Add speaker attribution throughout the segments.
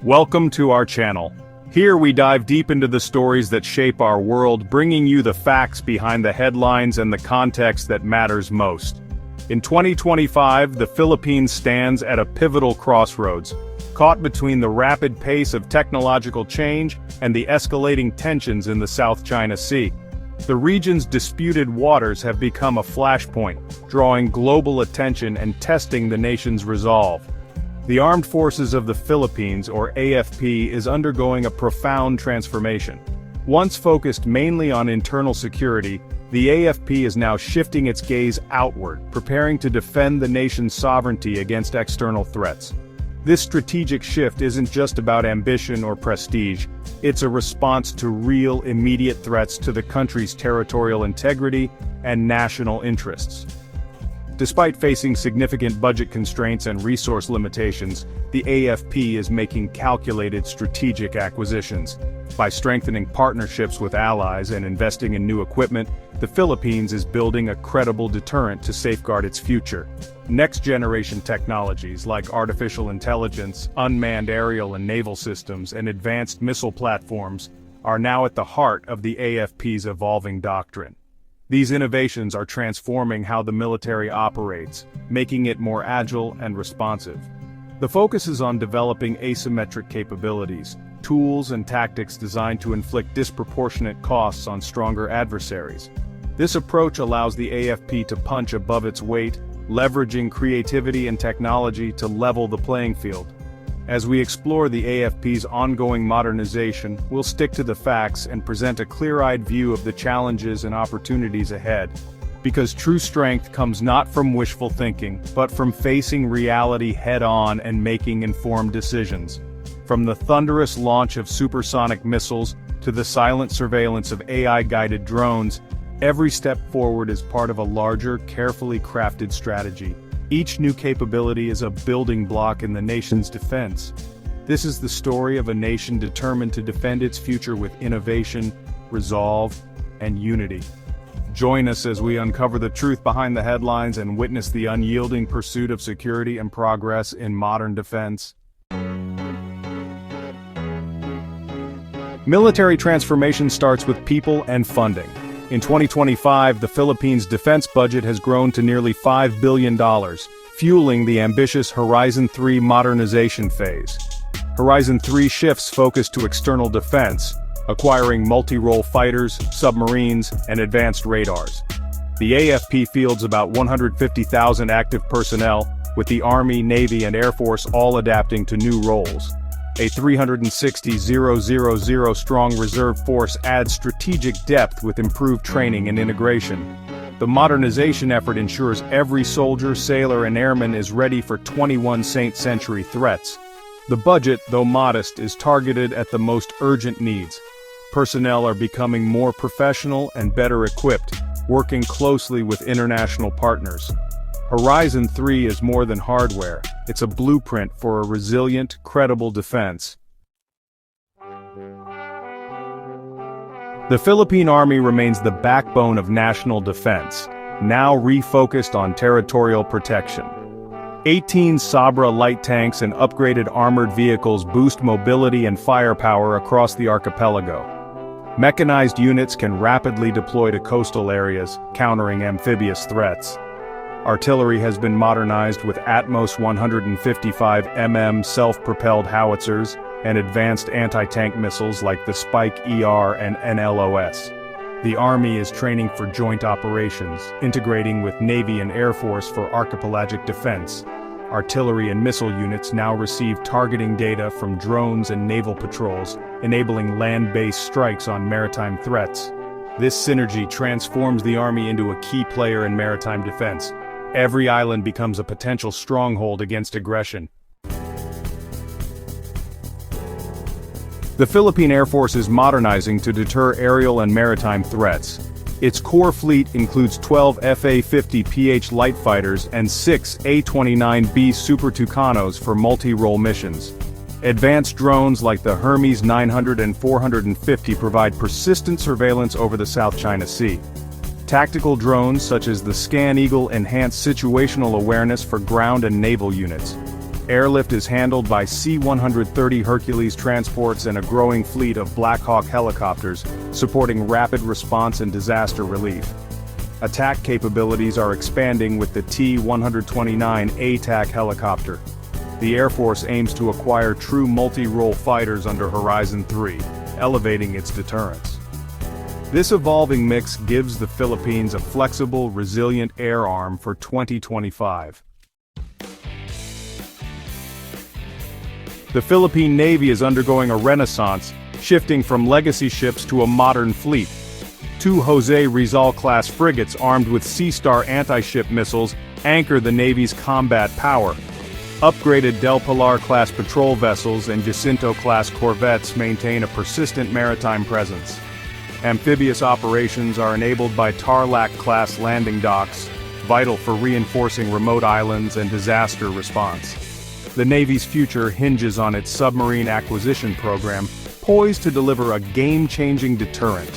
Speaker 1: Welcome to our channel. Here we dive deep into the stories that shape our world, bringing you the facts behind the headlines and the context that matters most. In 2025, the Philippines stands at a pivotal crossroads, caught between the rapid pace of technological change and the escalating tensions in the South China Sea. The region's disputed waters have become a flashpoint, drawing global attention and testing the nation's resolve. The Armed Forces of the Philippines, or AFP, is undergoing a profound transformation. Once focused mainly on internal security, the AFP is now shifting its gaze outward, preparing to defend the nation's sovereignty against external threats. This strategic shift isn't just about ambition or prestige, it's a response to real, immediate threats to the country's territorial integrity and national interests. Despite facing significant budget constraints and resource limitations, the AFP is making calculated strategic acquisitions. By strengthening partnerships with allies and investing in new equipment, the Philippines is building a credible deterrent to safeguard its future. Next-generation technologies like artificial intelligence, unmanned aerial and naval systems, and advanced missile platforms are now at the heart of the AFP's evolving doctrine. These innovations are transforming how the military operates, making it more agile and responsive. The focus is on developing asymmetric capabilities, tools and tactics designed to inflict disproportionate costs on stronger adversaries. This approach allows the AFP to punch above its weight, leveraging creativity and technology to level the playing field. As we explore the AFP's ongoing modernization, we'll stick to the facts and present a clear-eyed view of the challenges and opportunities ahead. Because true strength comes not from wishful thinking, but from facing reality head-on and making informed decisions. From the thunderous launch of supersonic missiles to the silent surveillance of AI-guided drones, every step forward is part of a larger, carefully crafted strategy. Each new capability is a building block in the nation's defense. This is the story of a nation determined to defend its future with innovation, resolve, and unity. Join us as we uncover the truth behind the headlines and witness the unyielding pursuit of security and progress in modern defense. Military transformation starts with people and funding. In 2025, the Philippines' defense budget has grown to nearly $5 billion, fueling the ambitious Horizon 3 modernization phase. Horizon 3 shifts focus to external defense, acquiring multi-role fighters, submarines, and advanced radars. The AFP fields about 150,000 active personnel, with the Army, Navy, and Air Force all adapting to new roles. A 360,000 strong reserve force adds strategic depth with improved training and integration. The modernization effort ensures every soldier, sailor, and airman is ready for 21st century threats. The budget, though modest, is targeted at the most urgent needs. Personnel are becoming more professional and better equipped, working closely with international partners. Horizon 3 is more than hardware, it's a blueprint for a resilient, credible defense. The Philippine Army remains the backbone of national defense, now refocused on territorial protection. 18 Sabra light tanks and upgraded armored vehicles boost mobility and firepower across the archipelago. Mechanized units can rapidly deploy to coastal areas, countering amphibious threats. Artillery has been modernized with Atmos 155 mm self-propelled howitzers and advanced anti-tank missiles like the Spike ER and NLOS. The Army is training for joint operations, integrating with Navy and Air Force for archipelagic defense. Artillery and missile units now receive targeting data from drones and naval patrols, enabling land-based strikes on maritime threats. This synergy transforms the Army into a key player in maritime defense. Every island becomes a potential stronghold against aggression. The Philippine Air Force is modernizing to deter aerial and maritime threats. Its core fleet includes 12 FA-50PH light fighters and 6 A-29B Super Tucanos for multi-role missions. Advanced drones like the Hermes 900 and 450 provide persistent surveillance over the South China Sea. Tactical drones such as the Scan Eagle enhance situational awareness for ground and naval units. Airlift is handled by C-130 Hercules transports and a growing fleet of Black Hawk helicopters, supporting rapid response and disaster relief. Attack capabilities are expanding with the T-129 ATAC helicopter. The Air Force aims to acquire true multi-role fighters under Horizon 3, elevating its deterrence. This evolving mix gives the Philippines a flexible, resilient air arm for 2025. The Philippine Navy is undergoing a renaissance, shifting from legacy ships to a modern fleet. 2 Jose Rizal-class frigates armed with Sea Star anti-ship missiles anchor the Navy's combat power. Upgraded Del Pilar-class patrol vessels and Jacinto-class corvettes maintain a persistent maritime presence. Amphibious operations are enabled by Tarlac-class landing docks, vital for reinforcing remote islands and disaster response. The Navy's future hinges on its submarine acquisition program, poised to deliver a game-changing deterrent.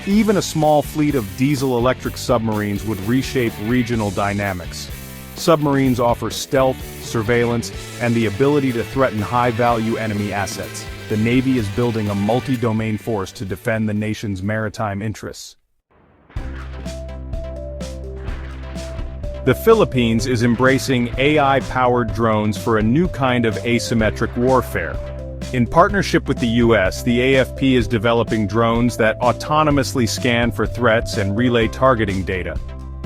Speaker 1: Even a small fleet of diesel-electric submarines would reshape regional dynamics. Submarines offer stealth, surveillance, and the ability to threaten high-value enemy assets. The Navy is building a multi-domain force to defend the nation's maritime interests. The Philippines is embracing AI-powered drones for a new kind of asymmetric warfare. In partnership with the US, the AFP is developing drones that autonomously scan for threats and relay targeting data.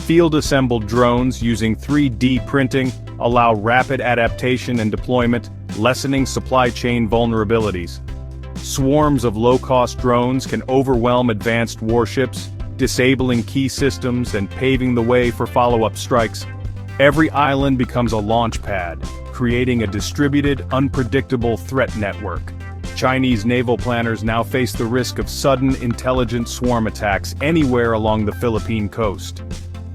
Speaker 1: Field-assembled drones using 3D printing allow rapid adaptation and deployment, lessening supply chain vulnerabilities. Swarms of low-cost drones can overwhelm advanced warships, disabling key systems and paving the way for follow-up strikes. Every island becomes a launch pad, creating a distributed, unpredictable threat network. Chinese naval planners now face the risk of sudden, intelligent swarm attacks anywhere along the Philippine coast.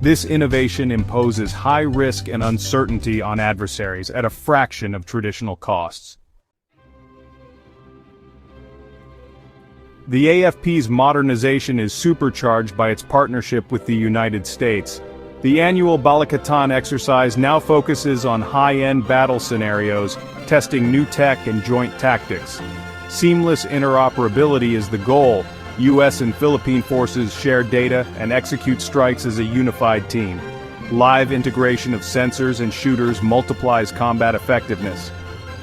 Speaker 1: This innovation imposes high risk and uncertainty on adversaries at a fraction of traditional costs. The AFP's modernization is supercharged by its partnership with the United States. The annual Balikatan exercise now focuses on high-end battle scenarios, testing new tech and joint tactics. Seamless interoperability is the goal. US and Philippine forces share data and execute strikes as a unified team. Live integration of sensors and shooters multiplies combat effectiveness.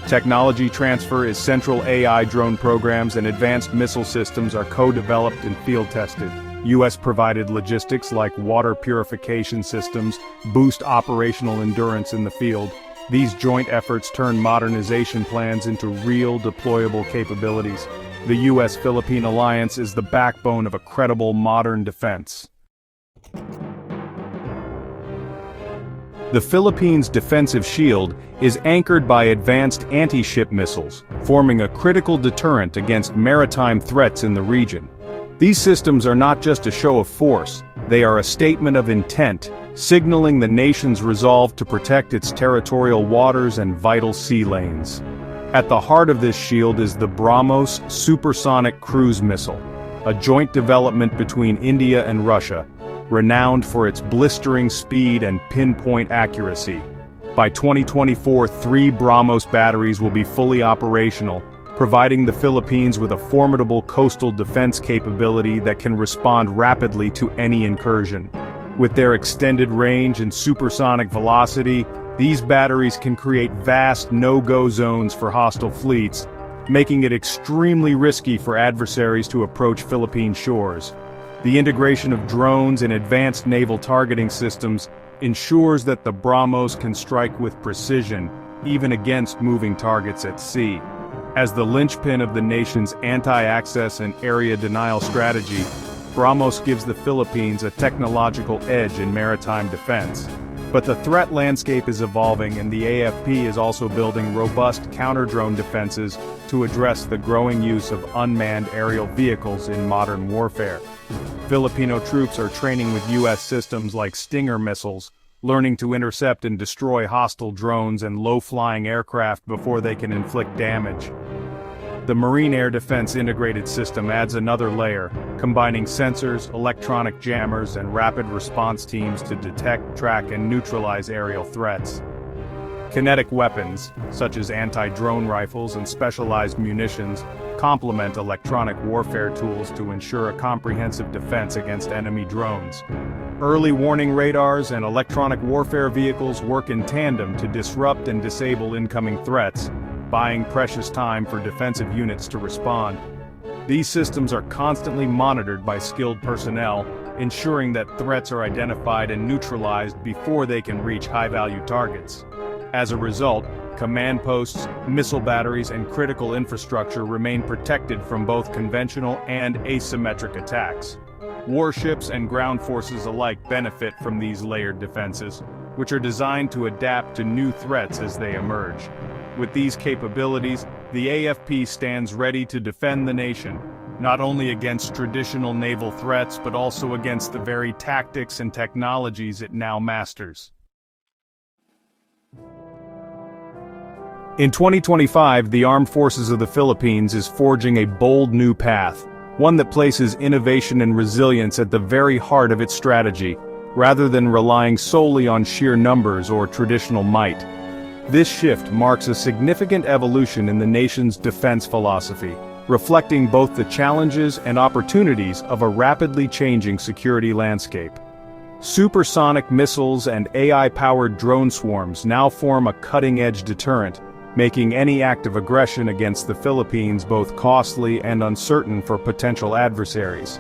Speaker 1: Technology transfer is central. AI drone programs and advanced missile systems are co-developed and field-tested. US-provided logistics like water purification systems boost operational endurance in the field. These joint efforts turn modernization plans into real deployable capabilities. The US-Philippine alliance is the backbone of a credible modern defense. The Philippines' defensive shield is anchored by advanced anti-ship missiles, forming a critical deterrent against maritime threats in the region. These systems are not just a show of force, they are a statement of intent, signaling the nation's resolve to protect its territorial waters and vital sea lanes. At the heart of this shield is the BrahMos supersonic cruise missile, a joint development between India and Russia, renowned for its blistering speed and pinpoint accuracy. By 2024, 3 BrahMos batteries will be fully operational, providing the Philippines with a formidable coastal defense capability that can respond rapidly to any incursion. With their extended range and supersonic velocity, these batteries can create vast no-go zones for hostile fleets, making it extremely risky for adversaries to approach Philippine shores. The integration of drones and advanced naval targeting systems ensures that the BrahMos can strike with precision, even against moving targets at sea. As the linchpin of the nation's anti-access and area denial strategy, BrahMos gives the Philippines a technological edge in maritime defense. But the threat landscape is evolving, and the AFP is also building robust counter-drone defenses to address the growing use of unmanned aerial vehicles in modern warfare. Filipino troops are training with US systems like Stinger missiles, learning to intercept and destroy hostile drones and low-flying aircraft before they can inflict damage. The Marine Air Defense Integrated System adds another layer, combining sensors, electronic jammers, and rapid response teams to detect, track, and neutralize aerial threats. Kinetic weapons, such as anti-drone rifles and specialized munitions, complement electronic warfare tools to ensure a comprehensive defense against enemy drones. Early warning radars and electronic warfare vehicles work in tandem to disrupt and disable incoming threats, buying precious time for defensive units to respond. These systems are constantly monitored by skilled personnel, ensuring that threats are identified and neutralized before they can reach high-value targets. As a result, command posts, missile batteries, and critical infrastructure remain protected from both conventional and asymmetric attacks. Warships and ground forces alike benefit from these layered defenses, which are designed to adapt to new threats as they emerge. With these capabilities, the AFP stands ready to defend the nation, not only against traditional naval threats but also against the very tactics and technologies it now masters. In 2025, the Armed Forces of the Philippines is forging a bold new path, one that places innovation and resilience at the very heart of its strategy, rather than relying solely on sheer numbers or traditional might. This shift marks a significant evolution in the nation's defense philosophy, reflecting both the challenges and opportunities of a rapidly changing security landscape. Supersonic missiles and AI-powered drone swarms now form a cutting-edge deterrent, making any act of aggression against the Philippines both costly and uncertain for potential adversaries.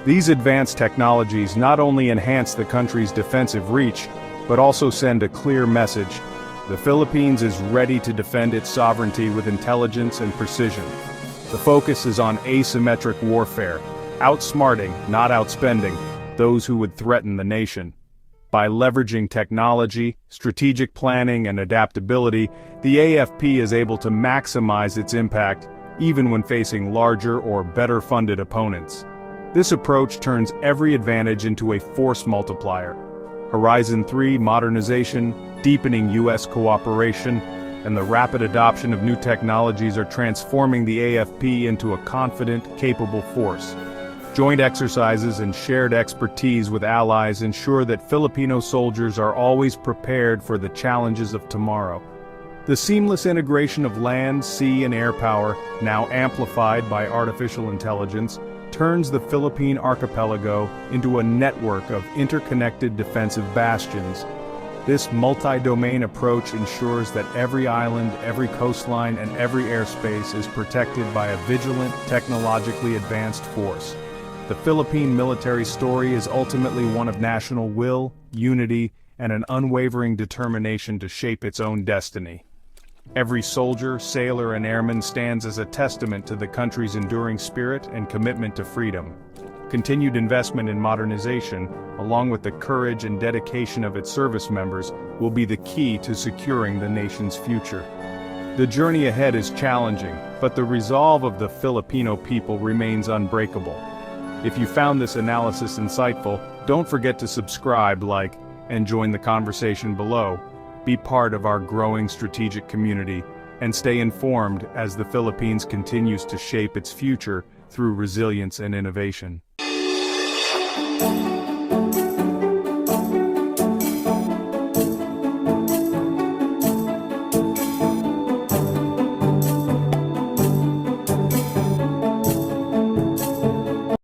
Speaker 1: These advanced technologies not only enhance the country's defensive reach, but also send a clear message: the Philippines is ready to defend its sovereignty with intelligence and precision. The focus is on asymmetric warfare, outsmarting, not outspending, those who would threaten the nation. By leveraging technology, strategic planning, and adaptability, the AFP is able to maximize its impact, even when facing larger or better-funded opponents. This approach turns every advantage into a force multiplier. Horizon 3 modernization, deepening U.S. cooperation, and the rapid adoption of new technologies are transforming the AFP into a confident, capable force. Joint exercises and shared expertise with allies ensure that Filipino soldiers are always prepared for the challenges of tomorrow. The seamless integration of land, sea, and air power, now amplified by artificial intelligence, turns the Philippine archipelago into a network of interconnected defensive bastions. This multi-domain approach ensures that every island, every coastline, and every airspace is protected by a vigilant, technologically advanced force. The Philippine military story is ultimately one of national will, unity, and an unwavering determination to shape its own destiny. Every soldier, sailor, and airman stands as a testament to the country's enduring spirit and commitment to freedom. Continued investment in modernization, along with the courage and dedication of its service members, will be the key to securing the nation's future. The journey ahead is challenging, but the resolve of the Filipino people remains unbreakable. If you found this analysis insightful, don't forget to subscribe, like, and join the conversation below. Be part of our growing strategic community, and stay informed as the Philippines continues to shape its future through resilience and innovation.